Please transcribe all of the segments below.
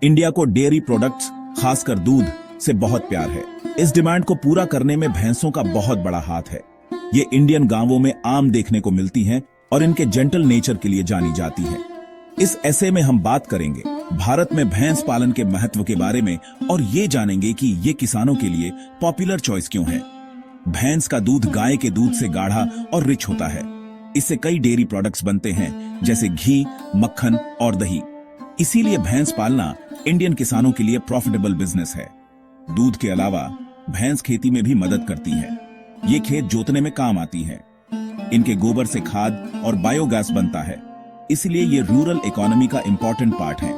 India को dairy products, खासकर दूध से बहुत प्यार है। इस डिमांड को पूरा करने में भैंसों का बहुत बड़ा हाथ है। ये इंडियन गांवों में आम देखने को मिलती हैं और इनके जेंटल नेचर के लिए जानी जाती हैं। इस ऐसे में हम बात करेंगे भारत में भैंस पालन के महत्व के बारे में और ये जानेंगे कि ये किसानों के लिए पॉपुलर चॉइस क्यों है। भैंस का दूध गाय के दूध से गाढ़ा और रिच होता है। इससे कई डेयरी प्रोडक्ट्स बनते हैं जैसे घी, मक्खन और दही। इसीलिए भैंस पालना इंडियन किसानों के लिए प्रॉफिटेबल बिजनेस है। दूध के अलावा भैंस खेती में भी मदद करती है। ये खेत जोतने में काम आती है। इनके गोबर से खाद और बायोगैस बनता है। इसलिए ये रूरल इकोनॉमी का इंपॉर्टेंट पार्ट है।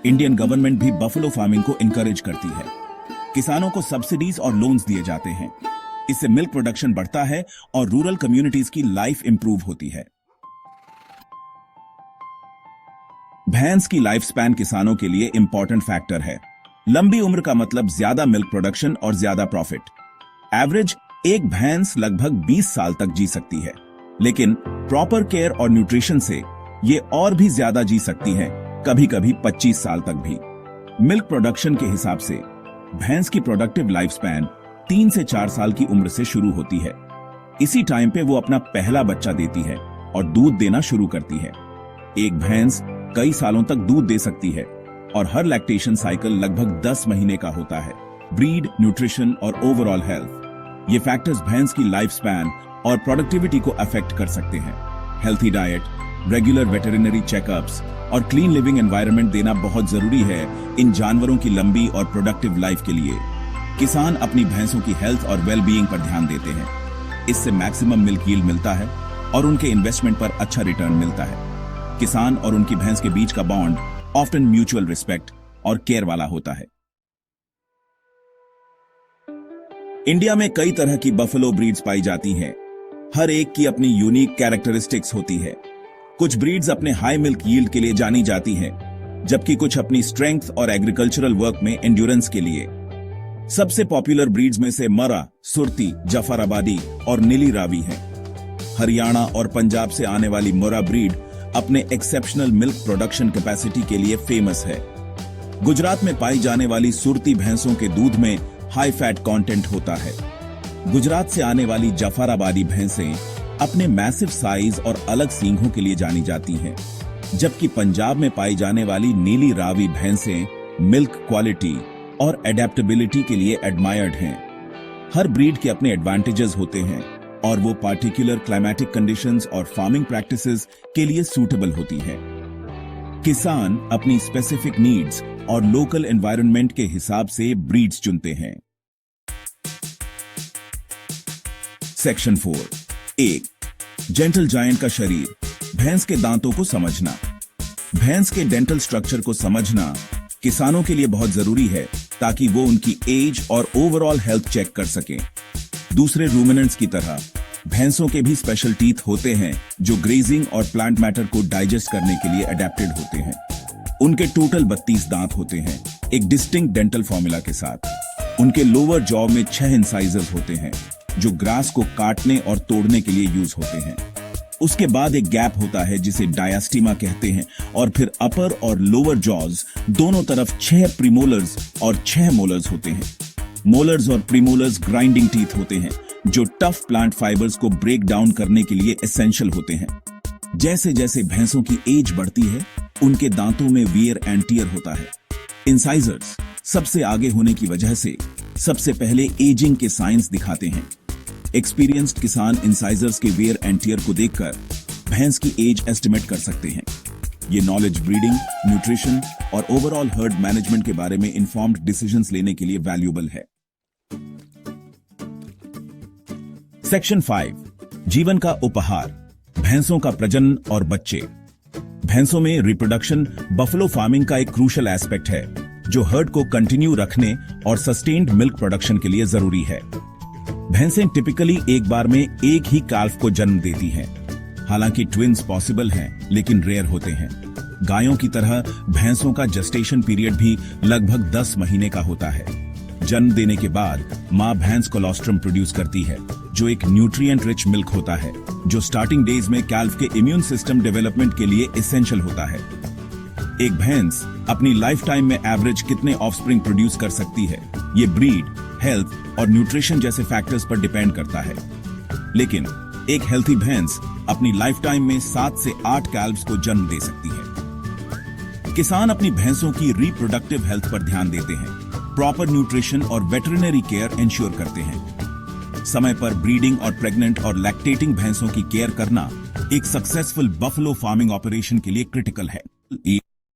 इंडियन गवर्नमेंट भी बफेलो फार्मिंग को इंकरेज करती है। किसानों को सब्सिडीज और लोन्स दिए जाते हैं। इससे मिल्क प्रोडक्शन बढ़ता है और रूरल कम्युनिटीज की लाइफ इंप्रूव होती है। भैंस की लाइफ स्पैन किसानों के लिए इंपॉर्टेंट फैक्टर है। लंबी उम्र का मतलब ज्यादा मिल्क प्रोडक्शन और ज्यादा प्रॉफिट। एवरेज एक भैंस लगभग 20 साल तक जी सकती है, लेकिन प्रॉपर केयर और न्यूट्रिशन से ये और भी ज्यादा जी सकती है, कभी कभी 25 साल तक भी। मिल्क प्रोडक्शन के हिसाब से भैंस की प्रोडक्टिव लाइफ स्पैन 3 से 4 साल की उम्र से शुरू होती है। इसी टाइम पे वो अपना पहला बच्चा देती है और दूध देना शुरू करती है। एक भैंस कई सालों तक दूध दे सकती है और हर लैक्टेशन साइकिल लगभग 10 महीने का होता है। ब्रीड, न्यूट्रिशन और ओवरऑल हेल्थ, ये फैक्टर्स भैंस की लाइफ स्पैन और प्रोडक्टिविटी को अफेक्ट कर सकते हैं। Healthy diet, regular veterinary checkups और क्लीन लिविंग एनवायरनमेंट देना बहुत जरूरी है इन जानवरों की लंबी और प्रोडक्टिव लाइफ के लिए। किसान अपनी भैंसों की हेल्थ और वेलबीइंग पर ध्यान देते हैं। इससे मैक्सिमम मिल्क यील्ड मिलता है और उनके इन्वेस्टमेंट पर अच्छा रिटर्न मिलता है। किसान और उनकी भैंस के बीच का बॉन्ड ऑफ्टन म्यूचुअल रिस्पेक्ट और केयर वाला होता है। इंडिया में कई तरह की बफेलो ब्रीड्स पाई जाती हैं। हर एक की अपनी यूनिक कैरेक्टरिस्टिक्स होती है। कुछ ब्रीड्स अपने हाई मिल्क यील्ड के लिए जानी जाती हैं, जबकि कुछ अपनी स्ट्रेंथ और एग्रीकल्चरल वर्क में एंड्योरेंस के लिए। सबसे पॉपुलर ब्रीड्स में से मरा, सुरती, जफराबादी और नीली रावी हैं। हरियाणा और पंजाब से आने वाली मुर्रा ब्रीड अपने एक्सेप्शनल मिल्क प्रोडक्शन कैपेसिटी के लिए फेमस है। गुजरात में पाई जाने वाली सुरती भैंसों के दूध में हाई फैट कंटेंट होता है। गुजरात से आने वाली जफराबादी भैंसें अपने मैसिव साइज और अलग सींगों के लिए जानी जाती हैं, जबकि पंजाब में पाई जाने वाली नीली रावी भैंसें मिल्क क्वालिटी और एडेप्टेबिलिटी के लिए एडमायर्ड हैं। हर ब्रीड के अपने एडवांटेजेस होते हैं और वो पार्टिकुलर क्लाइमेटिक कंडीशंस और फार्मिंग प्रैक्टिसेस के लिए सूटेबल होती है। किसान अपनी स्पेसिफिक नीड्स और लोकल एनवायरनमेंट के हिसाब से ब्रीड्स चुनते हैं। सेक्शन 4। 1. जेंटल जायंट का शरीर, भैंस के दांतों को समझना। भैंस के डेंटल स्ट्रक्चर को समझना किसानों के लिए बहुत जरूरी है ताकि वो उनकी एज और ओवरऑल हेल्थ चेक कर सकें। दूसरे रूमिनेंट्स की तरह भैंसों के भी स्पेशल टीथ होते हैं जो ग्रेजिंग और प्लांट मैटर को डाइजेस्ट करने के लिए अडेप्टेड होते हैं। उनके टोटल 32 दांत होते हैं, एक डिस्टिंक्ट डेंटल फॉर्मूला के साथ। उनके लोअर जॉ में 6 इंसाइजर्स होते हैं जो ग्रास को काटने और तोड़ने के लिए यूज होते हैं। उसके बाद एक गैप होता है जिसे डायस्टीमा कहते हैं और फिर अपर और लोअर जॉज दोनों तरफ 6 प्रीमोलर्स और 6 मोलर्स होते हैं। मोलर्स और प्रीमोलर्स ग्राइंडिंग टीथ होते हैं जो टफ प्लांट फाइबर्स को ब्रेक डाउन करने के लिए एसेंशियल होते हैं। जैसे जैसे भैंसों की एज बढ़ती है, उनके दांतों में वियर एंड टियर होता है। इंसाइजर्स सबसे आगे होने की वजह से सबसे पहले एजिंग के साइंस दिखाते हैं। एक्सपीरियंस्ड किसान इंसाइजर्स के वियर एंड टियर को देखकर भैंस की एज एस्टिमेट कर सकते हैं। ये नॉलेज ब्रीडिंग, न्यूट्रिशन और ओवरऑल हर्ड मैनेजमेंट के बारे में इन्फॉर्म्ड डिसीजंस लेने के लिए वैल्यूएबल है। सेक्शन 5। जीवन का उपहार, भैंसों का प्रजनन और बच्चे। भैंसों में रिप्रोडक्शन बफेलो फार्मिंग का एक क्रूशियल एस्पेक्ट है जो हर्ड को कंटिन्यू रखने और सस्टेन्ड मिल्क प्रोडक्शन के लिए जरूरी है। भैंसें टिपिकली एक बार में एक ही काल्फ को जन्म देती हैं। हालांकि ट्विन्स पॉसिबल हैं, लेकिन रेयर होते हैं। गायों की तरह भैंसों का जेस्टेशन पीरियड भी लगभग 10 महीने का होता है। जन्म देने के बाद मां भैंस कोलोस्ट्रम प्रोड्यूस करती है, जो एक न्यूट्रिएंट रिच मिल्क होता है, जो स्टार्टिंग डेज में कैल्फ के इम्यून सिस्टम डेवलपमेंट के लिए एसेंशियल होता है। एक भैंस अपनी लाइफ टाइम में एवरेज कितने ऑफस्प्रिंग प्रोड्यूस कर सकती है, ये ब्रीड, हेल्थ और न्यूट्रिशन जैसे फैक्टर्स पर डिपेंड करता है। लेकिन एक हेल्थी भैंस अपनी लाइफ टाइम में 7 से 8 कैल्व्स को जन्म दे सकती है। किसान अपनी भैंसों की रिप्रोडक्टिव हेल्थ पर ध्यान देते हैं, प्रॉपर न्यूट्रिशन और वेटरिनरी केयर इंश्योर करते हैं। समय पर ब्रीडिंग और प्रेग्नेंट और लैक्टेटिंग भैंसों की केयर करना एक सक्सेसफुल बफलो फार्मिंग ऑपरेशन के लिए क्रिटिकल है।